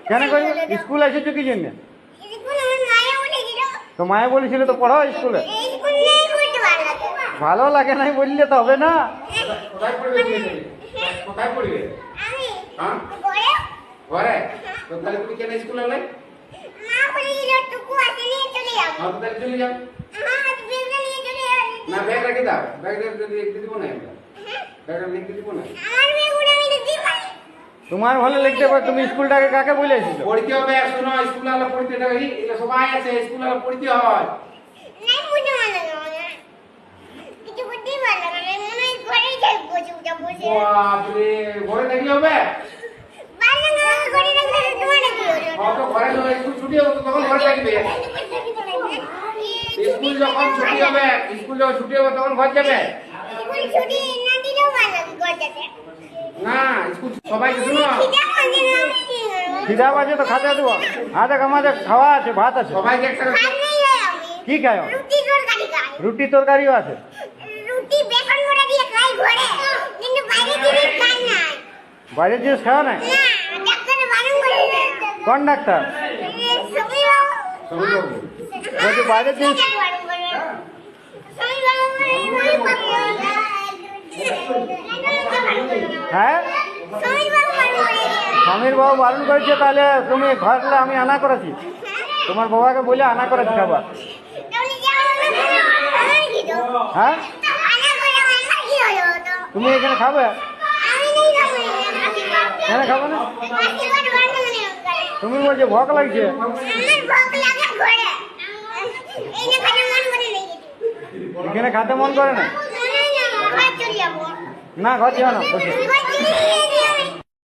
কেন করবে? স্কুল এসেছো কি জন্য? তো মায়ে বলেছিল তো পড়ো স্কুলে। ভালো লাগে নাই বললে তো হবে না। কোথায় পড়বে? কোথায় পড়বে? হ্যাঁ ঘরে। তো তাহলে তুমি কেন স্কুলে এলে? তাহলে চলে যাও। না ব্যাগ রেখে দাও, ব্যাগ রেখে দিব না, ব্যাগ রেখে দিব না। তোমার ভালো লিখতে পারো, তুমি স্কুলটাকে কাকে বলে এসেছো? পড়তে হবে, শোনো স্কুল আলো পড়তে হবে, এটা সবাই আছে স্কুল আলো পড়তে হয়। বাপরে ঘরে থাকি হবে? তো ঘরে স্কুল ছুটি হবে তখন ঘরে থাকবে। স্কুল যখন ছুটি হবে, স্কুল যখন ছুটি হবে তখন ঘর যাবে না। স্কুল সবাইকে শোনো, খিদা বাজে তো খাতে দেবো। হাতে আমাদের খাওয়া আছে, ভাত আছে। সবাইকে একটা কি খায়? রুটি তরকারিও আছে। বাইরের জিনিস খাওয়া নাই? কোন ডাক্তার বলছে বাইরের জিনিস? হ্যাঁ, স্বামীর বাবু বারণ করেছে, তাহলে তুমি ঘরে আমি আনা করেছি, তোমার বাবাকে বলে আনা করেছি খাবার। হ্যাঁ, তুমি এখানে খাবে? কেন খাবে না? তুমি বলছো ভোক লাগছে। এখানে খাতে মন করে না? না ঘর যাও না, বসে